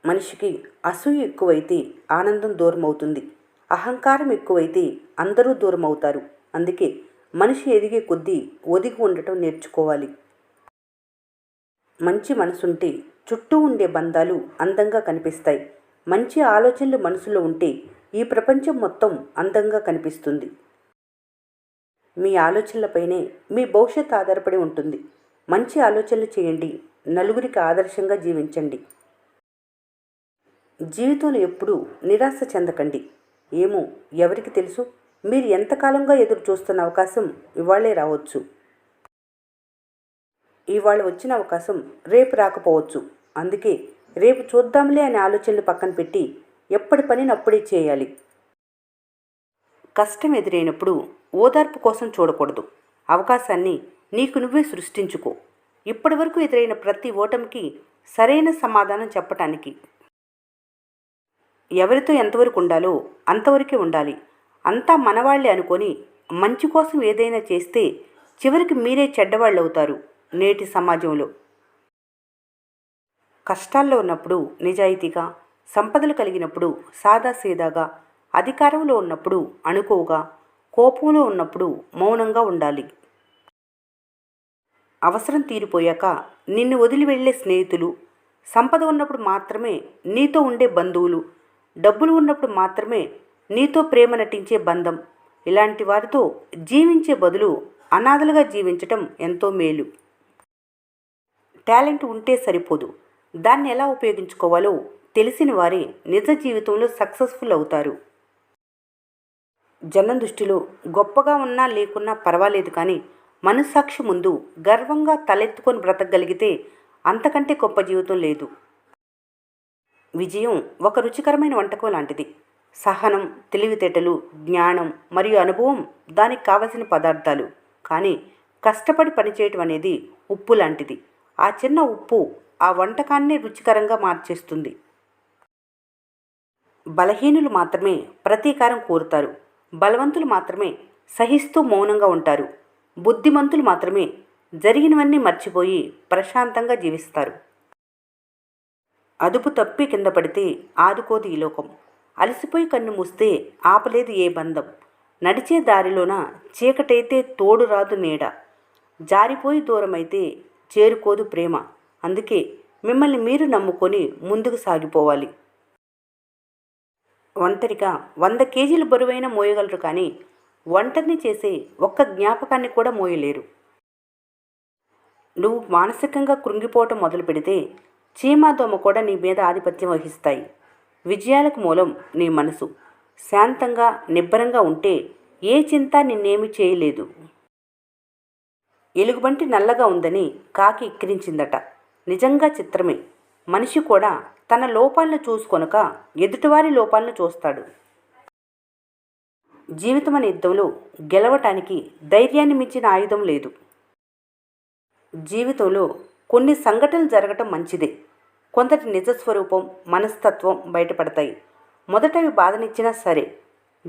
మనిషికి అసూయ ఎక్కువైతే ఆనందం దూరం అవుతుంది. అహంకారం ఎక్కువైతే అందరూ దూరం అవుతారు. అందుకే మనిషి ఎదిగే కొద్దీ ఒదిగి ఉండటం నేర్చుకోవాలి. మంచి మనసుంటే చుట్టూ ఉండే బంధాలు అందంగా కనిపిస్తాయి. మంచి ఆలోచనలు మనసులో ఉంటే ఈ ప్రపంచం మొత్తం అందంగా కనిపిస్తుంది. మీ ఆలోచనలపైనే మీ భవిష్యత్తు ఆధారపడి ఉంటుంది. మంచి ఆలోచనలు చేయండి. నలుగురికి ఆదర్శంగా జీవించండి. జీవితంలో ఎప్పుడూ నిరాశ చెందకండి. ఏమో ఎవరికి తెలుసు, మీరు ఎంతకాలంగా ఎదురు చూస్తున్న అవకాశం ఇవాళే రావచ్చు. ఇవాళ వచ్చిన అవకాశం రేపు రాకపోవచ్చు. అందుకే రేపు చూద్దాంలే అనే ఆలోచనలు పక్కన పెట్టి ఎప్పటి పనిని అప్పుడే చేయాలి. కష్టం ఎదురైనప్పుడు ఓదార్పు కోసం చూడకూడదు. అవకాశాన్ని నీకు నువ్వే సృష్టించుకో. ఇప్పటి వరకు ఎదురైన ప్రతి ఓటమికి సరైన సమాధానం చెప్పటానికి. ఎవరితో ఎంతవరకు ఉండాలో అంతవరకే ఉండాలి. అంతా మనవాళ్లే అనుకొని మంచి కోసం ఏదైనా చేస్తే చివరికి మీరే చెడ్డవాళ్ళు అవుతారు. నేటి సమాజంలో కష్టాల్లో ఉన్నప్పుడు నిజాయితీగా, సంపదలు కలిగినప్పుడు సాదాసీదాగా, అధికారంలో ఉన్నప్పుడు అణుకువగా, కోపంలో ఉన్నప్పుడు మౌనంగా ఉండాలి. అవసరం తీరిపోయాక నిన్ను వదిలి వెళ్ళే స్నేహితులు, సంపద ఉన్నప్పుడు మాత్రమే నీతో ఉండే బంధువులు, డబ్బులు ఉన్నప్పుడు మాత్రమే నీతో ప్రేమ నటించే బంధం, ఇలాంటి వారితో జీవించే బదులు అనాథలుగా జీవించటం ఎంతో మేలు. టాలెంట్ ఉంటే సరిపోదు. దాన్ని ఎలా ఉపయోగించుకోవాలో తెలిసిన వారే నిజ జీవితంలో సక్సెస్ఫుల్ అవుతారు. జనం దృష్టిలో గొప్పగా ఉన్నా లేకున్నా పర్వాలేదు, కానీ మనస్సాక్షి ముందు గర్వంగా తలెత్తుకొని బ్రతకగలిగితే అంతకంటే గొప్ప జీవితం లేదు. విజయం ఒక రుచికరమైన వంటకం లాంటిది. సహనం, తెలివితేటలు, జ్ఞానం మరియు అనుభవం దానికి కావలసిన పదార్థాలు. కానీ కష్టపడి పనిచేయటం అనేది ఉప్పు లాంటిది. ఆ చిన్న ఉప్పు ఆ వంటకాన్నే రుచికరంగా మార్చేస్తుంది. బలహీనులు మాత్రమే ప్రతీకారం కోరుతారు. బలవంతులు మాత్రమే సహిస్తూ మౌనంగా ఉంటారు. బుద్ధిమంతులు మాత్రమే జరిగినవన్నీ మర్చిపోయి ప్రశాంతంగా జీవిస్తారు. అదుపు తప్పి కింద పడితే ఆదుకోదు ఈ లోకం. అలసిపోయి కన్ను మూస్తే ఆపలేదు ఏ బంధం. నడిచే దారిలోన చీకటైతే తోడు రాదు నీడ. జారిపోయి దూరమైతే చేరుకోదు ప్రేమ. అందుకే మిమ్మల్ని మీరు నమ్ముకొని ముందుకు సాగిపోవాలి. ఒంటరిగా 100 కేజీలు బరువైన మోయగలరు, కానీ ఒంటరిని చేసే ఒక్క జ్ఞాపకాన్ని కూడా మోయలేరు. నువ్వు మానసికంగా కృంగిపోవటం మొదలు పెడితే చీమాదోమ కూడా నీ మీద ఆధిపత్యం వహిస్తాయి. విజయాలకు మూలం నీ మనసు. శాంతంగా నిబ్బరంగా ఉంటే ఏ చింత నిన్నేమీ చేయలేదు. ఎలుగుబంటి నల్లగా ఉందని కాకి ఎక్కిరించిందట. నిజంగా చిత్రమే. మనిషి కూడా తన లోపాలను చూసుకొనక ఎదుటివారి లోపాలను చూస్తాడు. జీవితం అనే యుద్ధంలో గెలవటానికి ధైర్యాన్ని మించిన ఆయుధం లేదు. జీవితంలో కొన్ని సంఘటనలు జరగటం మంచిదే. కొందరి నిజస్వరూపం, మనస్తత్వం బయటపడతాయి. మొదటవి బాధనిచ్చినా సరే,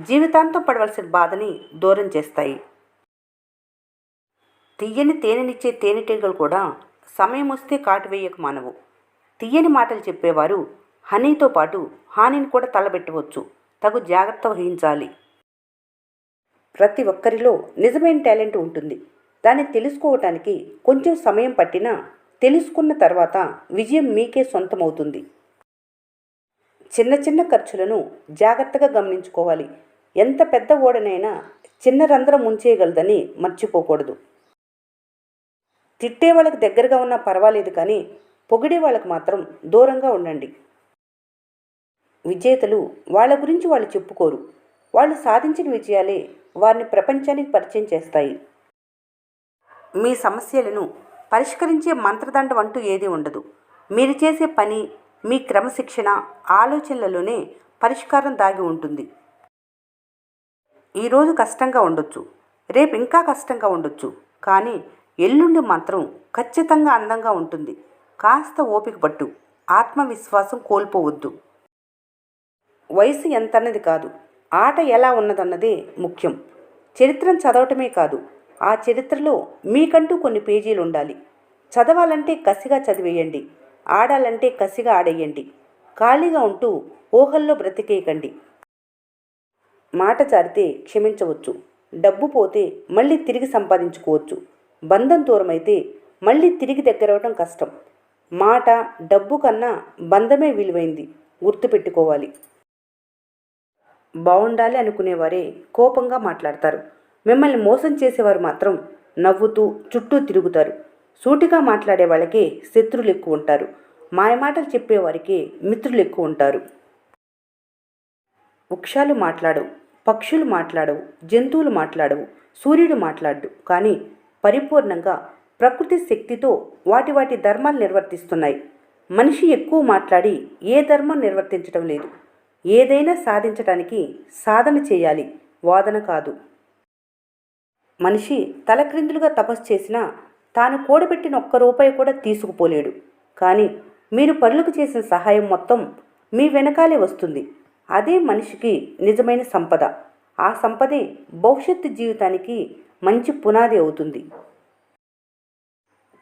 జీవితాంతం పడవలసిన బాధని దూరం చేస్తాయి. తీయని తేనెనిచ్చే తేనెటీగలు కూడా సమయం వస్తే కాటు వేయక మానవు. తీయని మాటలు చెప్పేవారు హనీతో పాటు హానిని కూడా తలబెట్టవచ్చు. తగు జాగ్రత్త వహించాలి. ప్రతి ఒక్కరిలో నిజమైన టాలెంట్ ఉంటుంది. దాన్ని తెలుసుకోవటానికి కొంచెం సమయం పట్టినా తెలుసుకున్న తర్వాత విజయం మీకే సొంతమవుతుంది. చిన్న చిన్న ఖర్చులను జాగ్రత్తగా గమనించుకోవాలి. ఎంత పెద్ద ఓడనైనా చిన్న రంధ్రం ముంచేయగలదని మర్చిపోకూడదు. తిట్టే వాళ్ళకి దగ్గరగా ఉన్నా పర్వాలేదు, కానీ పొగిడే వాళ్ళకు మాత్రం దూరంగా ఉండండి. విజేతలు వాళ్ళ గురించి వాళ్ళు చెప్పుకోరు. వాళ్ళు సాధించిన విజయాలే వారిని ప్రపంచానికి పరిచయం చేస్తాయి. మీ సమస్యలను పరిష్కరించే మంత్రదండం అంటూ ఏదీ ఉండదు. మీరు చేసే పని, మీ క్రమశిక్షణ, ఆలోచనలలోనే పరిష్కారం దాగి ఉంటుంది. ఈరోజు కష్టంగా ఉండొచ్చు, రేపు ఇంకా కష్టంగా ఉండొచ్చు, కానీ ఎల్లుండి మాత్రం ఖచ్చితంగా అందంగా ఉంటుంది. కాస్త ఓపిక పట్టు. ఆత్మవిశ్వాసం కోల్పోవద్దు. వయసు ఎంతన్నది కాదు, ఆట ఎలా ఉన్నదన్నదే ముఖ్యం. చరిత్రను చదవటమే కాదు, ఆ చరిత్రలో మీకంటూ కొన్ని పేజీలు ఉండాలి. చదవాలంటే కసిగా చదివేయండి, ఆడాలంటే కసిగా ఆడేయండి. ఖాళీగా ఉంటూ ఊహల్లో బ్రతికేయకండి. మాట జారితే క్షమించవచ్చు. డబ్బు పోతే మళ్ళీ తిరిగి సంపాదించుకోవచ్చు. బంధం దూరమైతే మళ్ళీ తిరిగి దగ్గరవడం కష్టం. మాట డబ్బు కన్నా బంధమే విలువైంది గుర్తుపెట్టుకోవాలి. బాగుండాలి అనుకునేవారే కోపంగా మాట్లాడతారు. మిమ్మల్ని మోసం చేసేవారు మాత్రం నవ్వుతూ చుట్టూ తిరుగుతారు. సూటిగా మాట్లాడే వాళ్ళకే శత్రులు ఎక్కువ ఉంటారు. మాయమాటలు చెప్పేవారికే మిత్రులు ఎక్కువ ఉంటారు. వృక్షాలు మాట్లాడవు, పక్షులు మాట్లాడవు, జంతువులు మాట్లాడవు, సూర్యుడు మాట్లాడు. కానీ పరిపూర్ణంగా ప్రకృతి శక్తితో వాటి వాటి ధర్మాలు నిర్వర్తిస్తున్నాయి. మనిషి ఎక్కువ మాట్లాడి ఏ ధర్మం నిర్వర్తించడం లేదు. ఏదైనా సాధించటానికి సాధన చేయాలి, వాదన కాదు. మనిషి తలక్రిందులుగా తపస్సు చేసినా తాను కూడబెట్టిన ఒక్క రూపాయి కూడా తీసుకుపోలేడు. కానీ మీరు పరులకు చేసిన సహాయం మొత్తం మీ వెనకాలే వస్తుంది. అదే మనిషికి నిజమైన సంపద. ఆ సంపదే భవిష్యత్తు జీవితానికి మంచి పునాది అవుతుంది.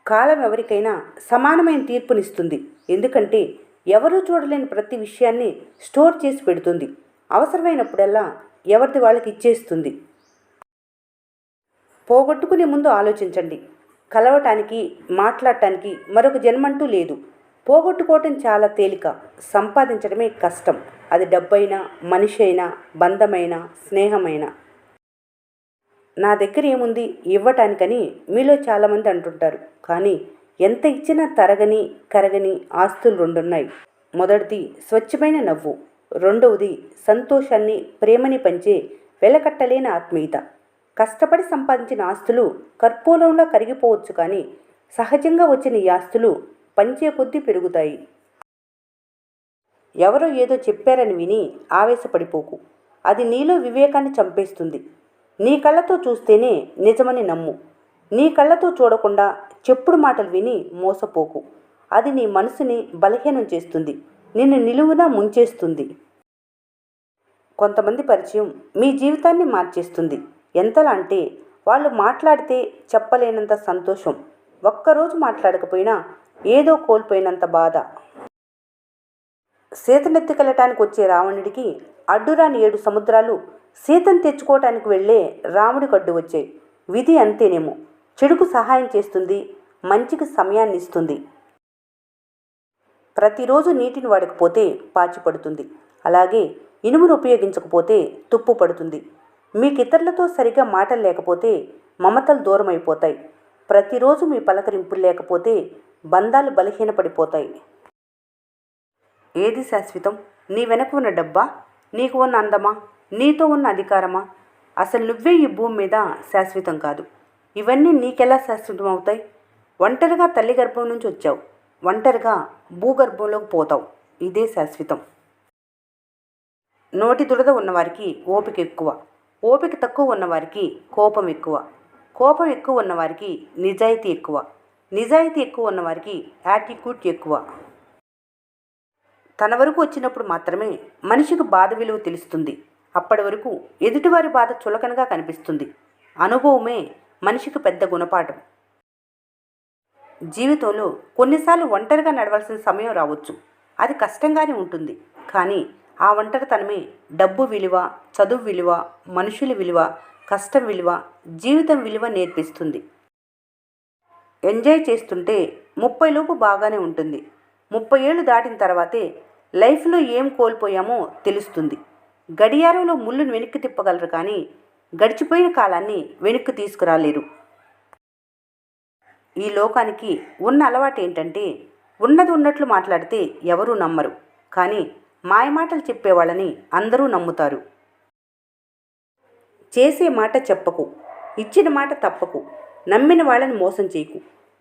కాలం ఎవరికైనా సమానమైన తీర్పునిస్తుంది. ఎందుకంటే ఎవరూ చూడలేని ప్రతి విషయాన్ని స్టోర్ చేసి పెడుతుంది. అవసరమైనప్పుడల్లా ఎవరిది వాళ్ళకి ఇచ్చేస్తుంది. పోగొట్టుకునే ముందు ఆలోచించండి. కలవటానికి, మాట్లాడటానికి మరొక జన్మంటూ లేదు. పోగొట్టుకోవటం చాలా తేలిక, సంపాదించడమే కష్టం. అది డబ్బైనా, మనిషి అయినా, బంధమైనా, స్నేహమైనా. నా దగ్గర ఏముంది ఇవ్వటానికని మీలో చాలామంది అంటుంటారు. కానీ ఎంత ఇచ్చినా తరగని కరగని ఆస్తులు రెండున్నాయి. మొదటిది స్వచ్ఛమైన నవ్వు. రెండవది సంతోషాన్ని, ప్రేమని పంచే వెలకట్టలేని ఆత్మీయత. కష్టపడి సంపాదించిన ఆస్తులు కర్పూరంలో కరిగిపోవచ్చు. కానీ సహజంగా వచ్చిన ఈ ఆస్తులు పంచే కొద్దీ పెరుగుతాయి. ఎవరో ఏదో చెప్పారని విని ఆవేశపడిపోకు. అది నీలో వివేకాన్ని చంపేస్తుంది. నీ కళ్ళతో చూస్తేనే నిజమని నమ్ము. నీ కళ్ళతో చూడకుండా చెప్పుడు మాటలు విని మోసపోకు. అది నీ మనసుని బలహీనం చేస్తుంది, నిన్ను నిలువునా ముంచేస్తుంది. కొంతమంది పరిచయం మీ జీవితాన్ని మార్చేస్తుంది. ఎంతలా అంటే వాళ్ళు మాట్లాడితే చెప్పలేనంత సంతోషం, ఒక్కరోజు మాట్లాడకపోయినా ఏదో కోల్పోయినంత బాధ. సీతనెత్తికెళ్ళటానికి వచ్చే రావణుడికి అడ్డురాని 7 సముద్రాలు సీతను తెచ్చుకోవటానికి వెళ్ళే రాముడికి అడ్డు వచ్చాయి. విధి అంతేనేమో. చెడుకు సహాయం చేస్తుంది, మంచికి సమయాన్ని ఇస్తుంది. ప్రతిరోజు నీటిని వాడకపోతే పాచి పడుతుంది. అలాగే ఇనుమును ఉపయోగించకపోతే తుప్పు పడుతుంది. మీకు ఇతరులతో సరిగా మాటలు లేకపోతే మమతలు దూరం అయిపోతాయి. ప్రతిరోజు మీ పలకరింపులు లేకపోతే బంధాలు బలహీనపడిపోతాయి. ఏది శాశ్వతం? నీ వెనక ఉన్న డబ్బా? నీకు ఉన్న అందమా? నీతో ఉన్న అధికారమా? అసలు నువ్వే ఈ భూమి మీద శాశ్వతం కాదు. ఇవన్నీ నీకెలా శాశ్వతం అవుతాయి? ఒంటరిగా తల్లి గర్భం నుంచి వచ్చావు, ఒంటరిగా భూగర్భంలోకి పోతావు. ఇదే శాశ్వతం. నోటి దురద ఉన్నవారికి ఓపిక ఎక్కువ, ఓపిక తక్కువ ఉన్నవారికి కోపం ఎక్కువ, కోపం ఎక్కువ ఉన్నవారికి నిజాయితీ ఎక్కువ, నిజాయితీ ఎక్కువ ఉన్నవారికి యాటిట్యూడ్ ఎక్కువ. తన వరకు వచ్చినప్పుడు మాత్రమే మనిషికి బాధ విలువ తెలుస్తుంది. అప్పటి వరకు ఎదుటివారి బాధ చులకనగా కనిపిస్తుంది. అనుభవమే మనిషికి పెద్ద గుణపాఠం. జీవితంలో కొన్నిసార్లు ఒంటరిగా నడవాల్సిన సమయం రావచ్చు. అది కష్టంగానే ఉంటుంది. కానీ ఆ ఒంటరితనమే డబ్బు విలువ, చదువు విలువ, మనుషుల విలువ, కష్టం విలువ, జీవితం విలువ నేర్పిస్తుంది. ఎంజాయ్ చేస్తుంటే 30 లోపు బాగానే ఉంటుంది. 30 ఏళ్ళు దాటిన తర్వాతే లైఫ్లో ఏం కోల్పోయామో తెలుస్తుంది. గడియారంలో ముళ్ళును వెనక్కి తిప్పగలరు, కానీ గడిచిపోయిన కాలాన్ని వెనక్కి తీసుకురాలేరు. ఈ లోకానికి ఉన్న అలవాటు ఏంటంటే ఉన్నది ఉన్నట్లు మాట్లాడితే ఎవరూ నమ్మరు, కానీ మాయమాటలు చెప్పేవాళ్ళని అందరూ నమ్ముతారు. చేసే మాట చెప్పకు, ఇచ్చిన మాట తప్పకు, నమ్మిన వాళ్ళని మోసం చేయకు,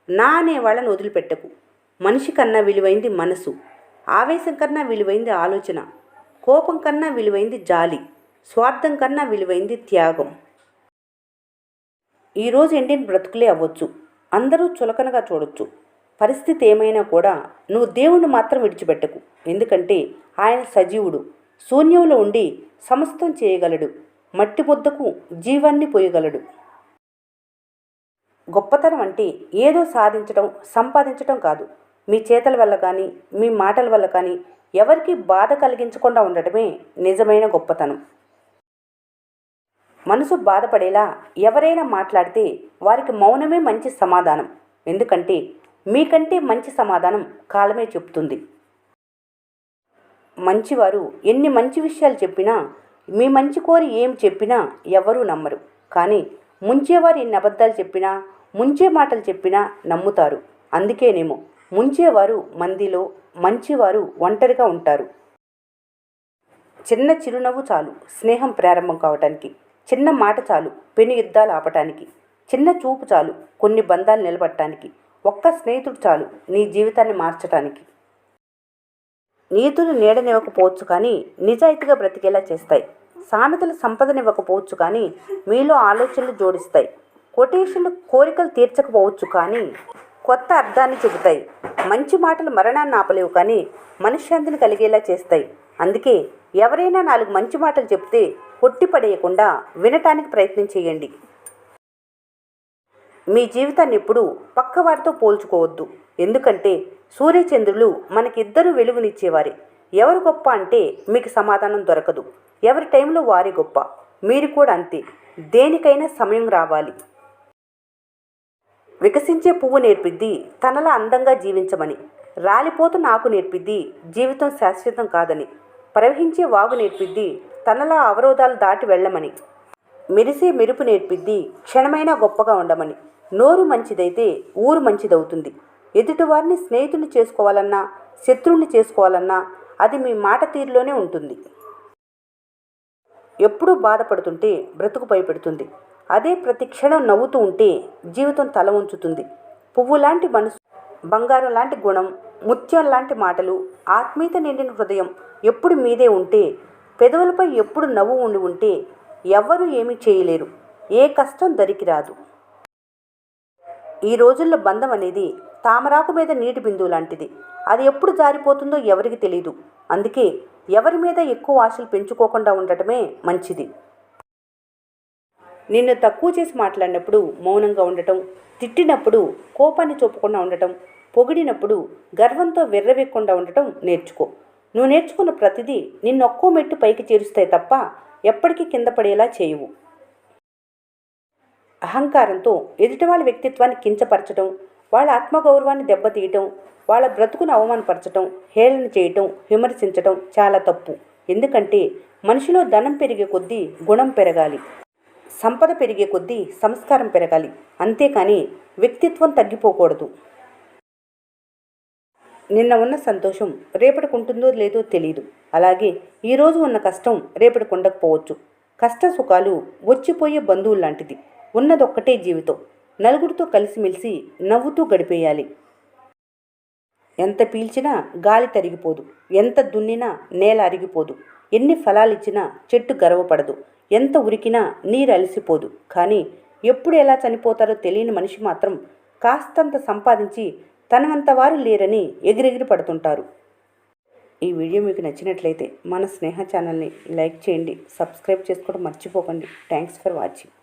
నా అనే వాళ్ళని వదిలిపెట్టకు. మనిషి కన్నా విలువైంది మనసు, ఆవేశం కన్నా విలువైంది ఆలోచన, కోపం కన్నా విలువైంది జాలి, స్వార్థం కన్నా విలువైంది త్యాగం. ఈరోజు ఎండిన బ్రతుకులే అవ్వచ్చు, అందరూ చులకనగా చూడొచ్చు. పరిస్థితి ఏమైనా కూడా నువ్వు దేవుణ్ణి మాత్రం విడిచిపెట్టకు. ఎందుకంటే ఆయన సజీవుడు, శూన్యంలో ఉండి సమస్తం చేయగలడు, మట్టి ముద్దకు జీవాన్ని పోయగలడు. గొప్పతనం అంటే ఏదో సాధించడం, సంపాదించడం కాదు. మీ చేతల వల్ల కానీ, మీ మాటల వల్ల కానీ, ఎవరికి బాధ కలిగించకుండా ఉండటమే నిజమైన గొప్పతనం. మనసు బాధపడేలా ఎవరైనా మాట్లాడితే వారికి మౌనమే మంచి సమాధానం. ఎందుకంటే మీకంటే మంచి సమాధానం కాలమే చెప్తుంది. మంచివారు ఎన్ని మంచి విషయాలు చెప్పినా, మీ మంచి కోరి ఏం చెప్పినా ఎవరూ నమ్మరు. కానీ ముంచేవారు ఎన్ని అబద్ధాలు చెప్పినా, ముంచే మాటలు చెప్పినా నమ్ముతారు. అందుకేనేమో ముంచేవారు మందిలో, మంచివారు ఒంటరిగా ఉంటారు. చిన్న చిరునవ్వు చాలు స్నేహం ప్రారంభం కావటానికి. చిన్న మాట చాలు పెను యుద్ధాలు ఆపటానికి. చిన్న చూపు చాలు కొన్ని బంధాలు నిలబడటానికి. ఒక్క స్నేహితుడు చాలు నీ జీవితాన్ని మార్చటానికి. నీతులు నీడనివ్వకపోవచ్చు కానీ నిజాయితీగా బ్రతికేలా చేస్తాయి. సామెతలు సంపదనివ్వకపోవచ్చు కానీ మీలో ఆలోచనలు జోడిస్తాయి. కొటేషన్లు కోరికలు తీర్చకపోవచ్చు కానీ కొత్త అర్థాన్ని చెబుతాయి. మంచి మాటలు మరణాన్ని ఆపలేవు కానీ మనశ్శాంతిని కలిగేలా చేస్తాయి. అందుకే ఎవరైనా 4 మంచి మాటలు చెప్తే కొట్టిపడేయకుండా వినటానికి ప్రయత్నం చేయండి. మీ జీవితాన్ని ఎప్పుడూ పక్కవారితో పోల్చుకోవద్దు. ఎందుకంటే సూర్యచంద్రులు మనకిద్దరూ వెలుగునిచ్చేవారే. ఎవరు గొప్ప అంటే మీకు సమాధానం దొరకదు. ఎవరి టైంలో వారి గొప్ప. మీరు కూడా అంతే. దేనికైనా సమయం రావాలి. వికసించే పువ్వు నేర్పిద్ది తనలా అందంగా జీవించమని. రాలిపోతున్న ఆకు నేర్పిద్ది జీవితం శాశ్వతం కాదని. ప్రవహించే వాగు నేర్పిద్ది తనలా అవరోధాలు దాటి వెళ్ళమని. మెరిసే మెరుపు నేర్పిద్ది క్షణమైనా గొప్పగా ఉండమని. నోరు మంచిదైతే ఊరు మంచిదవుతుంది. ఎదుటివారిని స్నేహితుని చేసుకోవాలన్నా, శత్రువుని చేసుకోవాలన్నా అది మీ మాట తీరులోనే ఉంటుంది. ఎప్పుడూ బాధపడుతుంటే బ్రతుకు భయపెడుతుంది. అదే ప్రతి క్షణం నవ్వుతూ ఉంటే జీవితం తల ఉంచుతుంది. పువ్వు లాంటి మనసు, బంగారం లాంటి గుణం, ముత్యం లాంటి మాటలు, ఆత్మీయత నిండిన హృదయం ఎప్పుడు మీదే ఉంటే, పెదవులపై ఎప్పుడు నవ్వు ఉండి ఉంటే ఎవ్వరూ ఏమీ చేయలేరు. ఏ కష్టం దరికి రాదు. ఈ రోజుల్లో బంధం అనేది తామరాకు మీద నీటి బిందువు లాంటిది. అది ఎప్పుడు జారిపోతుందో ఎవరికి తెలియదు. అందుకే ఎవరి మీద ఎక్కువ ఆశలు పెంచుకోకుండా ఉండటమే మంచిది. నిన్ను తక్కువ చేసి మాట్లాడినప్పుడు మౌనంగా ఉండటం, తిట్టినప్పుడు కోపాన్ని చూపకుండా ఉండటం, పొగిడినప్పుడు గర్వంతో వెర్రవేయకుండా ఉండటం నేర్చుకో. నువ్వు నేర్చుకున్న ప్రతిదీ నిన్నొక్కో మెట్టు పైకి చేరుస్తాయి తప్ప ఎప్పటికీ కింద పడేలా చేయవు. అహంకారంతో ఎదుటివాళ్ళ వ్యక్తిత్వాన్ని కించపరచడం, వాళ్ళ ఆత్మగౌరవాన్ని దెబ్బతీయటం, వాళ్ళ బ్రతుకును అవమానపరచటం, హేళన చేయటం, విమర్శించటం చాలా తప్పు. ఎందుకంటే మనిషిలో ధనం పెరిగే కొద్దీ గుణం పెరగాలి, సంపద పెరిగే కొద్దీ సంస్కారం పెరగాలి. అంతేకాని వ్యక్తిత్వం తగ్గిపోకూడదు. నిన్న ఉన్న సంతోషం రేపటికి ఉంటుందో లేదో తెలియదు. అలాగే ఈరోజు ఉన్న కష్టం రేపటికి ఉండకపోవచ్చు. కష్ట సుఖాలు వచ్చిపోయే బంధువులు లాంటిది. ఉన్నదొక్కటే జీవితం. నలుగురితో కలిసిమెలిసి నవ్వుతూ గడిపేయాలి. ఎంత పీల్చినా గాలి తరిగిపోదు. ఎంత దున్నినా నేల అరిగిపోదు. ఎన్ని ఫలాలిచ్చినా చెట్టు గర్వపడదు. ఎంత ఉరికినా నీరు అలసిపోదు. కానీ ఎప్పుడు ఎలా చనిపోతారో తెలియని మనిషి మాత్రం కాస్తంత సంపాదించి తనవంత వారు లేరని ఎగిరెగిరి పడుతుంటారు. ఈ వీడియో మీకు నచ్చినట్లయితే మన స్నేహ ఛానల్ని లైక్ చేయండి, సబ్స్క్రైబ్ చేసుకోవడం మర్చిపోకండి. Thanks for watching.